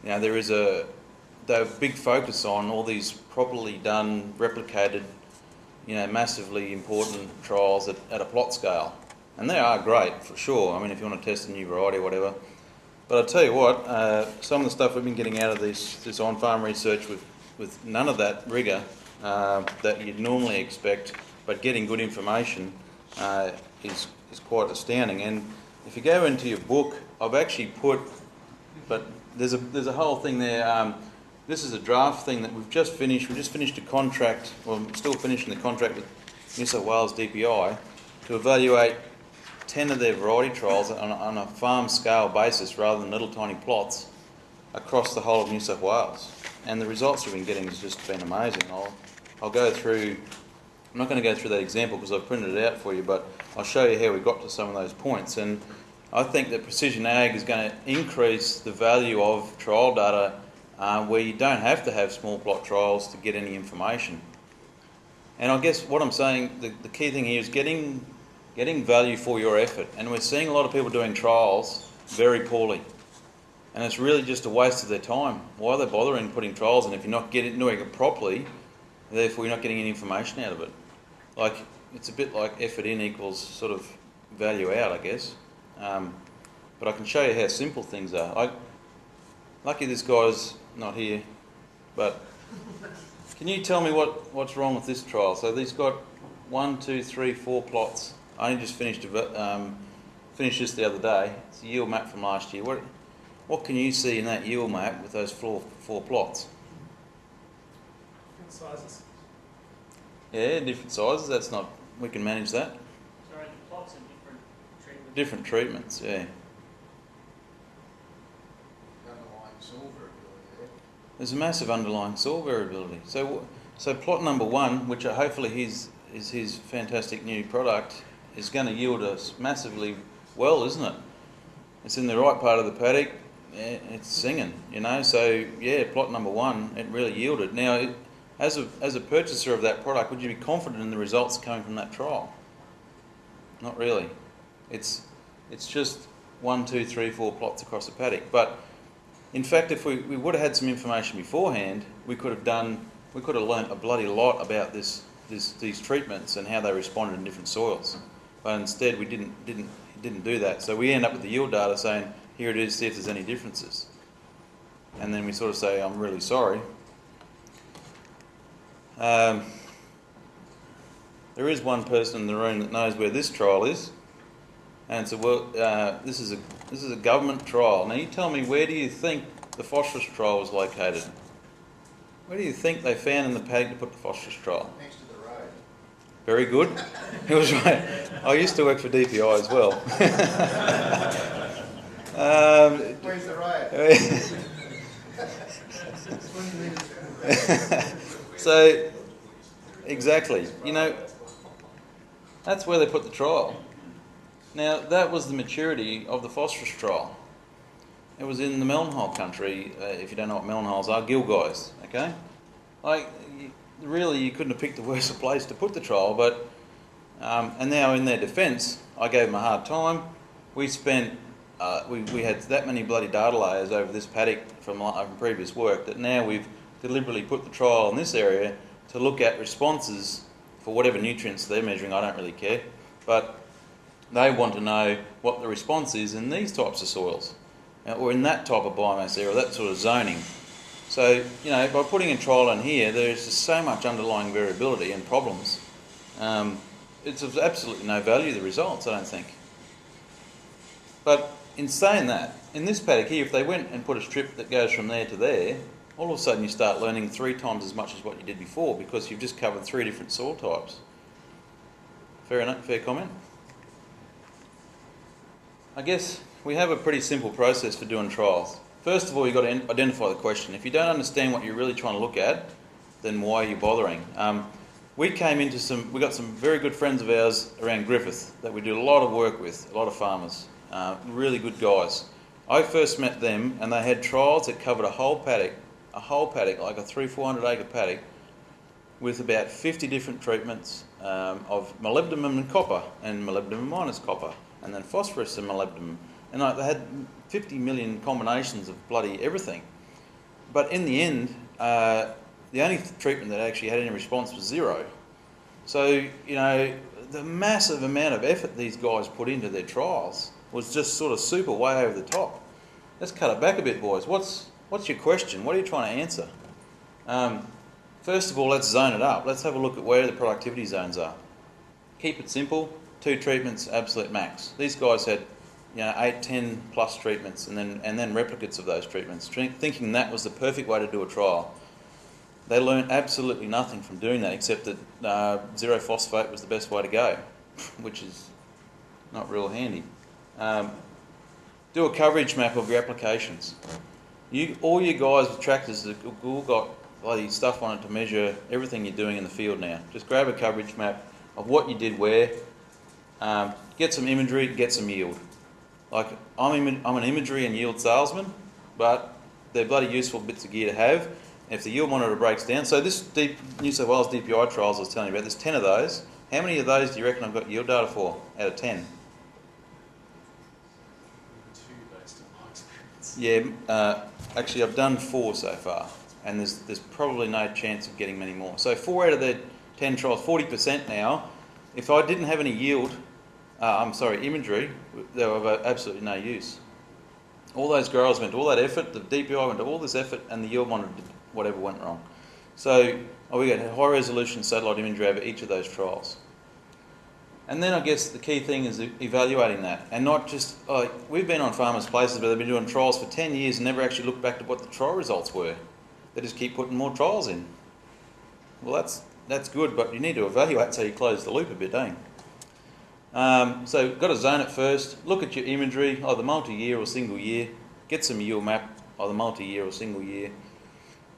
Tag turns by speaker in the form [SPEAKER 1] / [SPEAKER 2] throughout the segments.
[SPEAKER 1] there is a big focus on all these properly done, replicated, massively important trials at a plot scale. And they are great, for sure. I mean, if you want to test a new variety or whatever. But I'll tell you what, some of the stuff we've been getting out of this on-farm research with none of that rigour that you'd normally expect, but getting good information is quite astounding. And if you go into your book, I've actually put, but there's a whole thing there. This is a draft thing that we've just finished. We just finished a contract, well, I'm still finishing the contract with New South Wales DPI to evaluate 10 of their variety trials on a farm scale basis rather than little tiny plots across the whole of New South Wales. And the results we've been getting has just been amazing. I'll go through, I'm not going to go through that example because I've printed it out for you, but I'll show you how we got to some of those points. And I think that precision ag is going to increase the value of trial data where you don't have to have small plot trials to get any information. And I guess what I'm saying, the key thing here is getting value for your effort. And we're seeing a lot of people doing trials very poorly. And it's really just a waste of their time. Why are they bothering putting trials in if you're not doing it properly, therefore you're not getting any information out of it? Like, it's a bit like effort in equals sort of value out, I guess. But I can show you how simple things are. Lucky this guy's not here, but can you tell me what's wrong with this trial? So these got 1, 2, 3, 4 plots. I only just finished this the other day. It's a yield map from last year. What can you see in that yield map with those four plots?
[SPEAKER 2] Different sizes.
[SPEAKER 1] Yeah, different sizes. That's not. We can manage that.
[SPEAKER 2] Sorry, the plots are different treatments.
[SPEAKER 1] Different treatments. Yeah.
[SPEAKER 3] Underlying soil variability there.
[SPEAKER 1] There's a massive underlying soil variability. So plot number 1, which hopefully is his fantastic new product, is going to yield us massively well, isn't it? It's in the right part of the paddock. It's singing, So yeah, plot number 1, it really yielded. Now, as a purchaser of that product, would you be confident in the results coming from that trial? Not really. It's just 1, 2, 3, 4 plots across the paddock. But in fact, if we would have had some information beforehand, we could have learnt a bloody lot about these treatments and how they responded in different soils. But instead, we didn't do that. So we end up with the yield data saying, here it is, see if there's any differences. And then we sort of say, I'm really sorry. There is one person in the room that knows where this trial is, and it's this is a government trial. Now you tell me, where do you think the phosphorus trial was located? Where do you think they found in the paddock to put the phosphorus trial?
[SPEAKER 3] Next to the road.
[SPEAKER 1] Very good. It was right. I used to work for DPI as well.
[SPEAKER 3] Where's the road?
[SPEAKER 1] So, exactly. That's where they put the trial. Now, that was the maturity of the phosphorus trial. It was in the melon country. If you don't know what melon are, gill guys, okay? Really, you couldn't have picked a worse place to put the trial, but and now in their defence, I gave them a hard time. We spent we had that many bloody data layers over this paddock from previous work that now we've deliberately put the trial in this area to look at responses for whatever nutrients they're measuring. I don't really care, but they want to know what the response is in these types of soils or in that type of biomass area, that sort of zoning. So, by putting a trial in here, there's just so much underlying variability and problems. It's of absolutely no value, the results, I don't think. But in saying that, in this paddock here, if they went and put a strip that goes from there to there, all of a sudden you start learning 3 times as much as what you did before because you've just covered 3 different soil types. Fair enough, fair comment? I guess we have a pretty simple process for doing trials. First of all, you've got to identify the question. If you don't understand what you're really trying to look at, then why are you bothering? We got some very good friends of ours around Griffith that we do a lot of work with, a lot of farmers, really good guys. I first met them and they had trials that covered a whole paddock, like a 300-400 acre paddock, with about 50 different treatments of molybdenum and copper, and molybdenum minus copper, and then phosphorus and molybdenum. And they had 50 million combinations of bloody everything. But in the end, the only treatment that actually had any response was 0. So, the massive amount of effort these guys put into their trials was just sort of super way over the top. Let's cut it back a bit, boys. What's your question? What are you trying to answer? First of all, let's zone it up. Let's have a look at where the productivity zones are. Keep it simple. 2 treatments, absolute max. These guys had 8, 10 plus treatments and then replicates of those treatments, thinking that was the perfect way to do a trial. They learned absolutely nothing from doing that, except that 0 phosphate was the best way to go, which is not real handy. Do a coverage map of your applications. All you guys with tractors have all got bloody stuff on it to measure everything you're doing in the field now. Just grab a coverage map of what you did where, get some imagery, get some yield. Like, I'm an imagery and yield salesman, but they're bloody useful bits of gear to have. If the yield monitor breaks down, so this New South Wales DPI trials I was telling you about, there's 10 of those. How many of those do you reckon I've got yield data for out of 10?
[SPEAKER 4] 2 based on my experience.
[SPEAKER 1] Yeah, actually I've done 4 so far, and there's probably no chance of getting many more. So 4 out of the 10 trials, 40% now. If I didn't have any yield, imagery, they were of absolutely no use. All those growers went to all that effort, the DPI went to all this effort, and the yield monitor did whatever went wrong. So we got high resolution satellite imagery over each of those trials. And then I guess the key thing is evaluating that, and not just, we've been on farmers' places where they've been doing trials for 10 years and never actually looked back to what the trial results were. They just keep putting more trials in. Well, that's good, but you need to evaluate so you close the loop a bit, don't you? So got to zone it first, look at your imagery, either multi-year or single year, get some yield map, either multi-year or single year,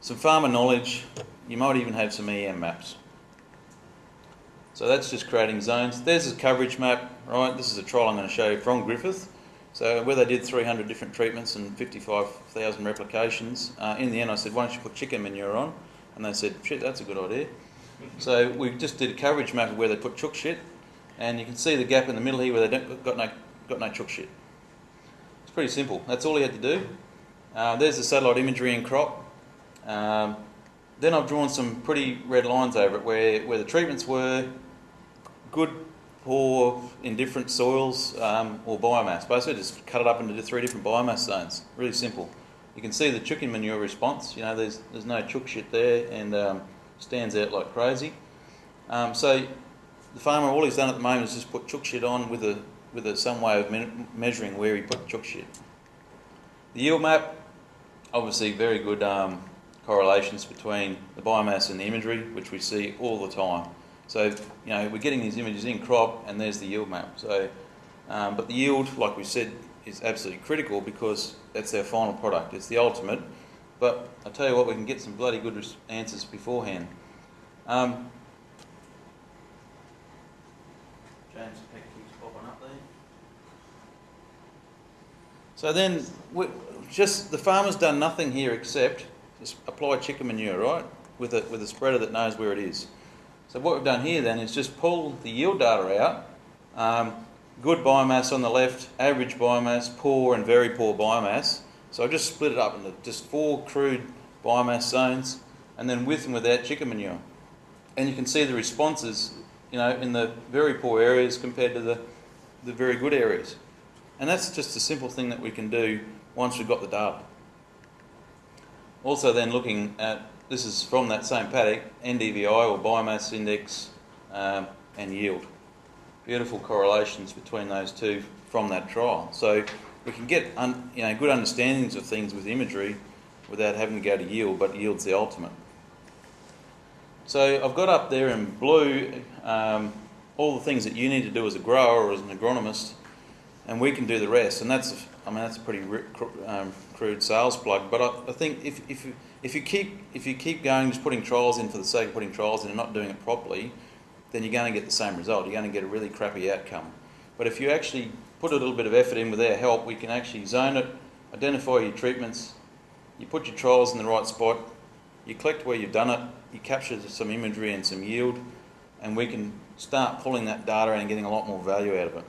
[SPEAKER 1] some farmer knowledge, you might even have some EM maps. So that's just creating zones. There's a coverage map, right? This is a trial I'm going to show you from Griffith. So where they did 300 different treatments and 55,000 replications, in the end I said, why don't you put chicken manure on? And they said, shit, that's a good idea. So we just did a coverage map of where they put chook shit, and you can see the gap in the middle here where they got no chook shit. It's pretty simple. That's all you had to do. There's the satellite imagery in crop. Then I've drawn some pretty red lines over it where the treatments were good, poor, in different soils, or biomass. Basically just cut it up into 3 different biomass zones. Really simple. You can see the chicken manure response. There's no chook shit there, and stands out like crazy. So the farmer, all he's done at the moment is just put chook shit on with some way of measuring where he put chook shit. The yield map, obviously very good correlations between the biomass and the imagery, which we see all the time. So, we're getting these images in crop, and there's the yield map. So, but the yield, like we said, is absolutely critical because that's our final product. It's the ultimate. But I tell you what, we can get some bloody good answers beforehand. James Peck keeps popping up there. So then, the farmer's done nothing here except just apply chicken manure, right, with a spreader that knows where it is. So what we've done here then is just pull the yield data out. Good biomass on the left, average biomass, poor and very poor biomass. So I've just split it up into just 4 crude biomass zones, and then with and without chicken manure. And you can see the responses, in the very poor areas compared to the very good areas. And that's just a simple thing that we can do once we've got the data. Also then looking at, this is from that same paddock, NDVI or biomass index and yield. Beautiful correlations between those two from that trial. So we can get good understandings of things with imagery without having to go to yield, but yield's the ultimate. So I've got up there in blue all the things that you need to do as a grower or as an agronomist, and we can do the rest. And that's a pretty crude sales plug. But I think if you keep going just putting trials in for the sake of putting trials in and not doing it properly, then you're going to get the same result. You're going to get a really crappy outcome. But if you actually put a little bit of effort in with our help, we can actually zone it, identify your treatments, you put your trials in the right spot, you collect where you've done it, you capture some imagery and some yield, and we can start pulling that data and getting a lot more value out of it.